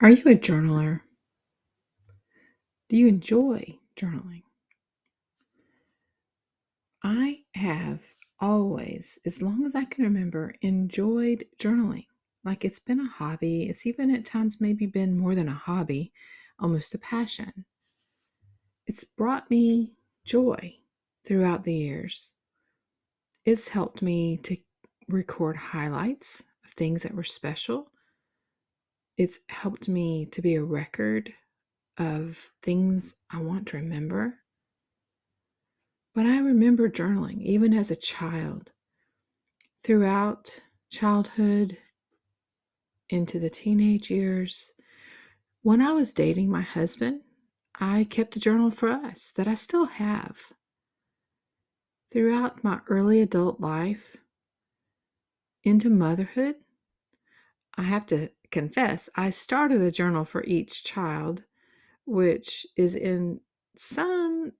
Are you a journaler? Do you enjoy journaling? I have always, as long as I can remember, enjoyed journaling. Like it's been a hobby. It's even at times maybe been more than a hobby, almost a passion. It's brought me joy throughout the years. It's helped me to record highlights of things that were special. It's helped me to be a record of things I want to remember. But I remember journaling even as a child, throughout childhood into the teenage years. When I was dating my husband, I kept a journal for us that I still have. Throughout my early adult life into motherhood, I have to confess, I started a journal for each child, which is in some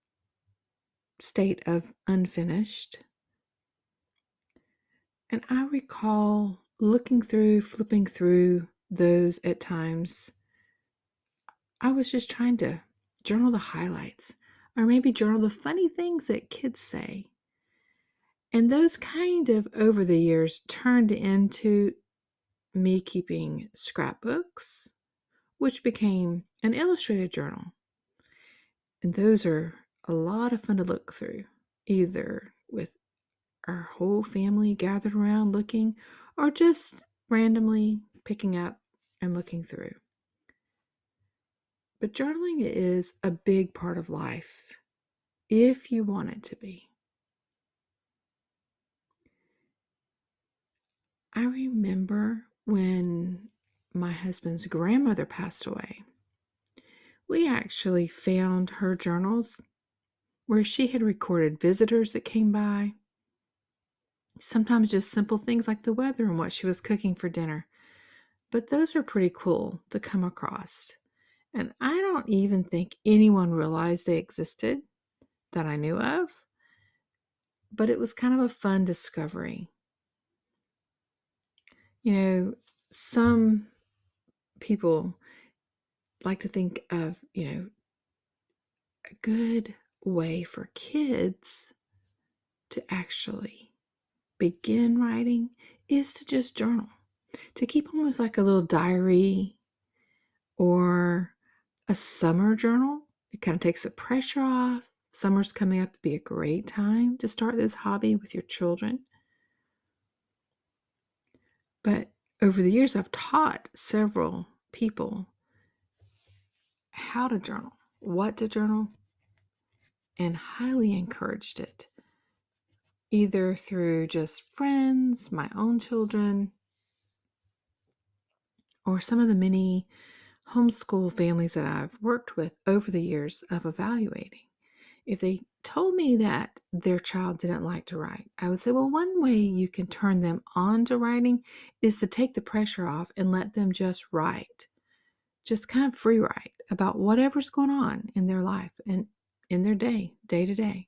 state of unfinished. And I recall flipping through those at times. I was just trying to journal the highlights or maybe journal the funny things that kids say. And those kind of over the years turned into me keeping scrapbooks, which became an illustrated journal. And those are a lot of fun to look through, either with our whole family gathered around looking or just randomly picking up and looking through. But journaling is a big part of life if you want it to be. I remember when my husband's grandmother passed away, we actually found her journals where she had recorded visitors that came by, sometimes just simple things like the weather and what she was cooking for dinner. But those are pretty cool to come across. And I don't even think anyone realized they existed that I knew of, but it was kind of a fun discovery. You know, some people like to think of, a good way for kids to actually begin writing is to just journal, to keep almost like a little diary or a summer journal. It kind of takes the pressure off. Summer's coming up to be a great time to start this hobby with your children. But over the years, I've taught several people how to journal, what to journal, and highly encouraged it, either through just friends, my own children, or some of the many homeschool families that I've worked with over the years of evaluating. If they told me that their child didn't like to write, I would say, well, one way you can turn them on to writing is to take the pressure off and let them just write, just kind of free write about whatever's going on in their life and in their day to day.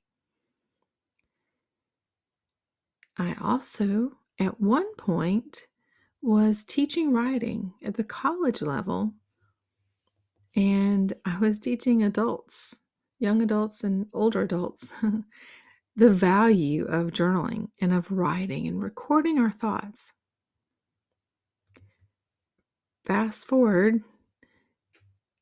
I also, at one point, was teaching writing at the college level, and I was teaching adults, young adults and older adults, the value of journaling and of writing and recording our thoughts. Fast forward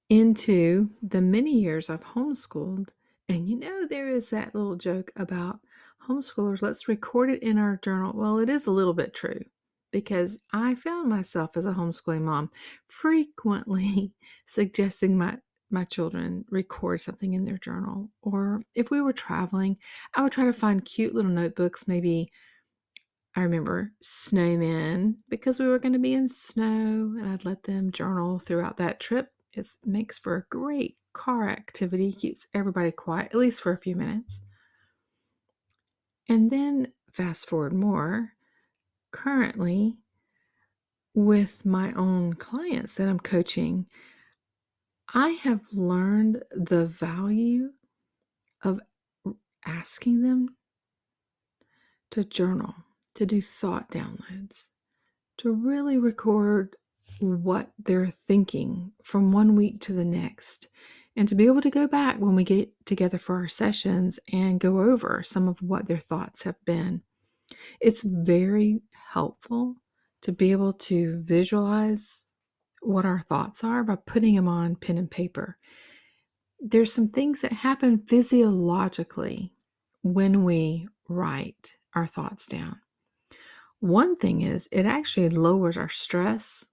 into the many years I've homeschooled, and there is that little joke about homeschoolers, let's record it in our journal. Well, it is a little bit true because I found myself as a homeschooling mom frequently suggesting my children record something in their journal. Or if we were traveling, I would try to find cute little notebooks. Maybe I remember snowmen because we were going to be in snow, and I'd let them journal throughout that trip. It makes for a great car activity, keeps everybody quiet, at least for a few minutes. And then fast forward more, currently with my own clients that I'm coaching, I have learned the value of asking them to journal, to do thought downloads, to really record what they're thinking from one week to the next, and to be able to go back when we get together for our sessions and go over some of what their thoughts have been. It's very helpful to be able to visualize what our thoughts are by putting them on pen and paper. There's some things that happen physiologically when we write our thoughts down. One thing is it actually lowers our stress,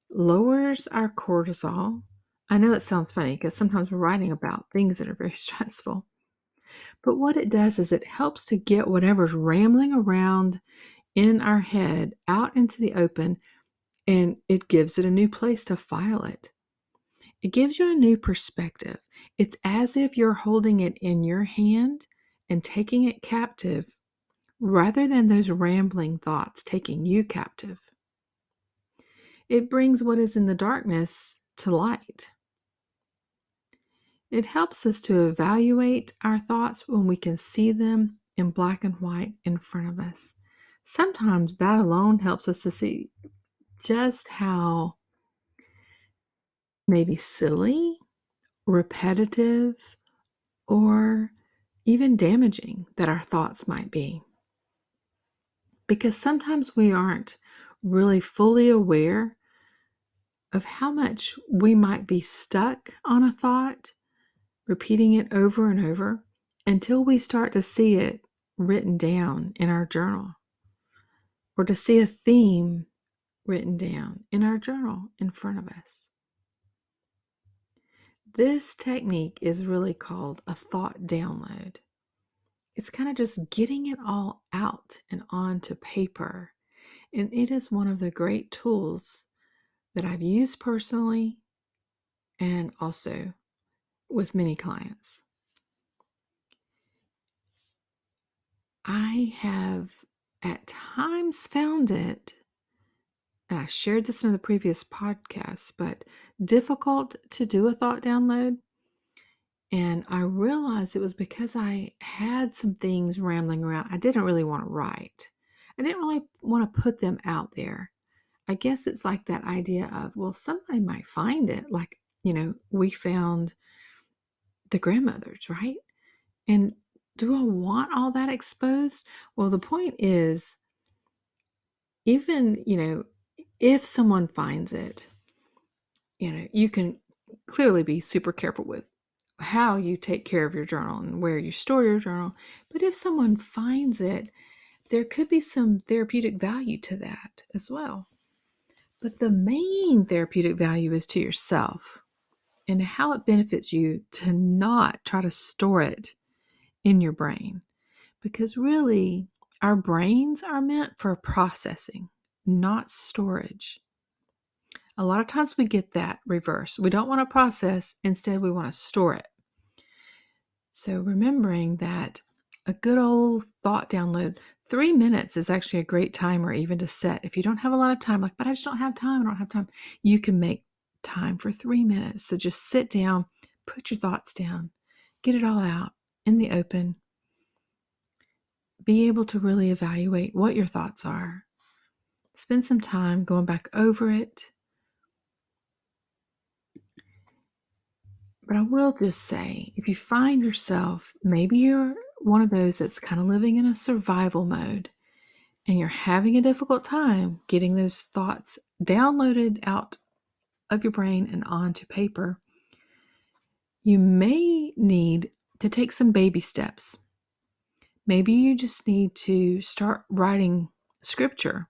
lowers our cortisol. I know it sounds funny because sometimes we're writing about things that are very stressful. But what it does is it helps to get whatever's rambling around in our head out into the open, and it gives it a new place to file it. It gives you a new perspective. It's as if you're holding it in your hand and taking it captive rather than those rambling thoughts taking you captive. It brings what is in the darkness to light. It helps us to evaluate our thoughts when we can see them in black and white in front of us. Sometimes that alone helps us to see just how maybe silly, repetitive, or even damaging that our thoughts might be. Because sometimes we aren't really fully aware of how much we might be stuck on a thought, repeating it over and over until we start to see it written down in our journal, or to see a theme written down in our journal in front of us. This technique is really called a thought download. It's kind of just getting it all out and onto paper. And it is one of the great tools that I've used personally and also with many clients. I have at times found it, and I shared this in the previous podcast, but difficult to do a thought download. And I realized it was because I had some things rambling around I didn't really want to write. I didn't really want to put them out there. I guess it's like that idea of, well, somebody might find it. Like, we found the grandmothers, right? And do I want all that exposed? Well, the point is, even, if someone finds it, you can clearly be super careful with how you take care of your journal and where you store your journal. But if someone finds it, there could be some therapeutic value to that as well. But the main therapeutic value is to yourself and how it benefits you to not try to store it in your brain. Because really, our brains are meant for processing, not storage. A lot of times we get that reverse. We don't want to process, instead we want to store it. So remembering that a good old thought download, 3 minutes is actually a great timer even to set. If you don't have a lot of time, like, but I just don't have time, you can make time for 3 minutes to just sit down, put your thoughts down, get it all out in the open, be able to really evaluate what your thoughts are. Spend some time going back over it. But I will just say, if you find yourself, maybe you're one of those that's kind of living in a survival mode and you're having a difficult time getting those thoughts downloaded out of your brain and onto paper, you may need to take some baby steps. Maybe you just need to start writing scripture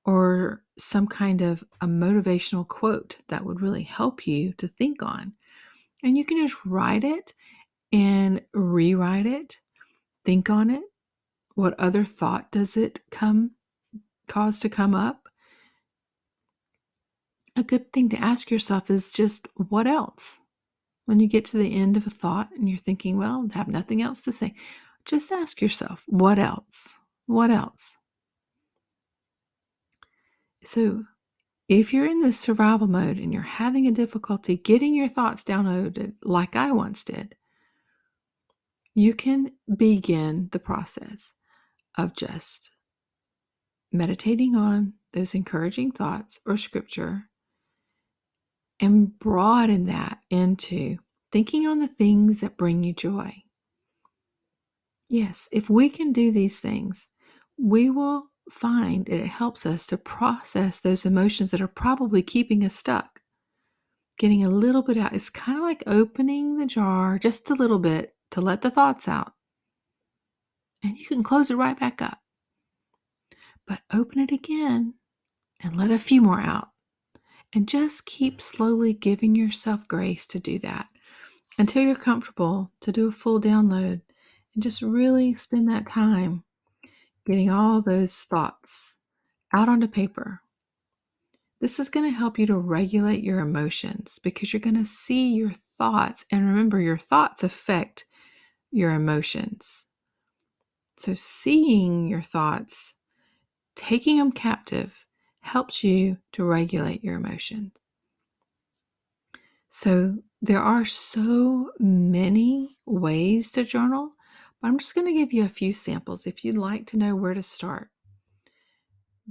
or some kind of a motivational quote that would really help you to think on. And you can just write it and rewrite it, think on it. What other thought does it cause to come up? A good thing to ask yourself is just, what else? When you get to the end of a thought and you're thinking, well, I have nothing else to say, just ask yourself, what else? What else? So if you're in this survival mode and you're having a difficulty getting your thoughts downloaded like I once did, you can begin the process of just meditating on those encouraging thoughts or scripture and broaden that into thinking on the things that bring you joy. Yes, if we can do these things, we will find that it helps us to process those emotions that are probably keeping us stuck. Getting a little bit out. It's kind of like opening the jar just a little bit to let the thoughts out. And you can close it right back up. But open it again and let a few more out. And just keep slowly giving yourself grace to do that until you're comfortable to do a full download and just really spend that time getting all those thoughts out onto paper. This is going to help you to regulate your emotions because you're going to see your thoughts. And remember, your thoughts affect your emotions. So seeing your thoughts, taking them captive, helps you to regulate your emotions. So there are so many ways to journal, but I'm just going to give you a few samples if you'd like to know where to start.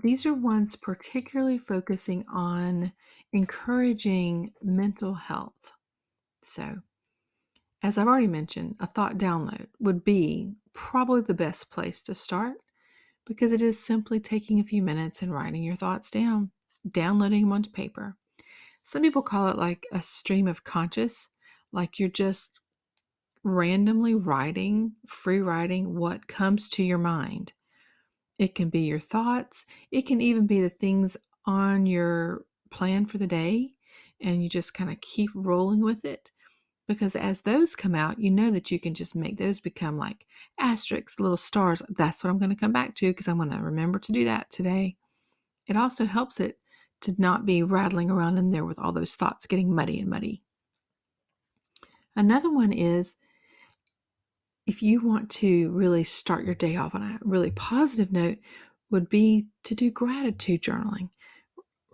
These are ones particularly focusing on encouraging mental health. So, as I've already mentioned, a thought download would be probably the best place to start because it is simply taking a few minutes and writing your thoughts down, downloading them onto paper. Some people call it like a stream of conscious, like you're just randomly writing, free writing what comes to your mind. It can be your thoughts. It can even be the things on your plan for the day, and you just kind of keep rolling with it. Because as those come out, you know that you can just make those become like asterisks, little stars. That's what I'm going to come back to because I'm going to remember to do that today. It also helps it to not be rattling around in there with all those thoughts getting muddy. Another one is if you want to really start your day off on a really positive note, would be to do gratitude journaling.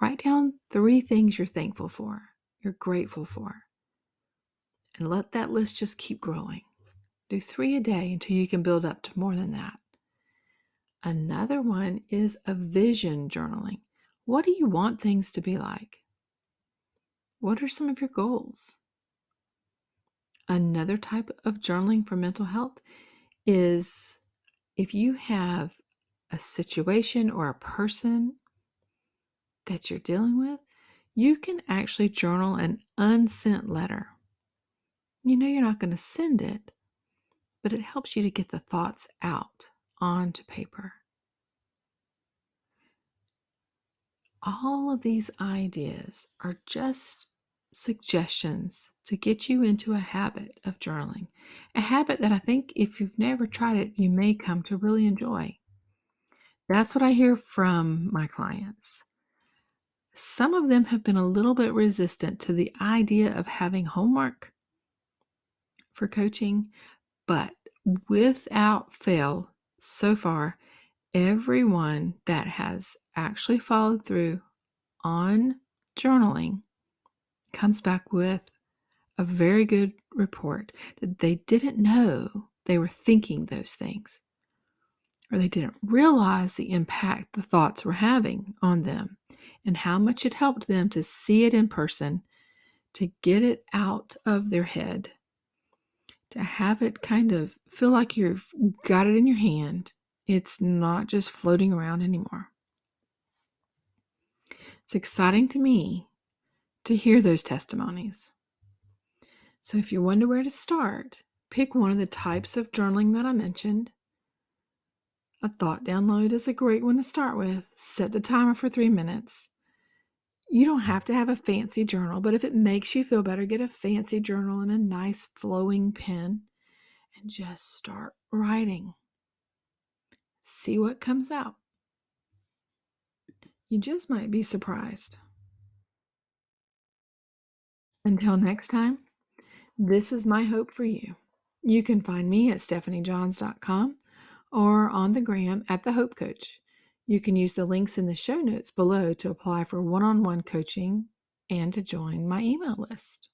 Write down 3 things you're thankful for, you're grateful for, and let that list just keep growing. Do 3 a day until you can build up to more than that. Another one is a vision journaling. What do you want things to be like? What are some of your goals? Another type of journaling for mental health is if you have a situation or a person that you're dealing with, you can actually journal an unsent letter. You know you're not going to send it, but it helps you to get the thoughts out onto paper. All of these ideas are just suggestions to get you into a habit of journaling, a habit that I think if you've never tried it, you may come to really enjoy. That's what I hear from my clients. Some of them have been a little bit resistant to the idea of having homework for coaching, but without fail, so far, everyone that has actually followed through on journaling comes back with a very good report that they didn't know they were thinking those things, or they didn't realize the impact the thoughts were having on them and how much it helped them to see it in person, to get it out of their head, to have it kind of feel like you've got it in your hand. It's not just floating around anymore. It's exciting to me to hear those testimonies. So if you wonder where to start, pick one of the types of journaling that I mentioned. A thought download is a great one to start with. Set the timer for 3 minutes. You don't have to have a fancy journal, but if it makes you feel better, get a fancy journal and a nice flowing pen and just start writing. See what comes out. You just might be surprised. Until next time, this is my hope for you. You can find me at stephaniejohns.com or on the gram at The Hope Coach. You can use the links in the show notes below to apply for one-on-one coaching and to join my email list.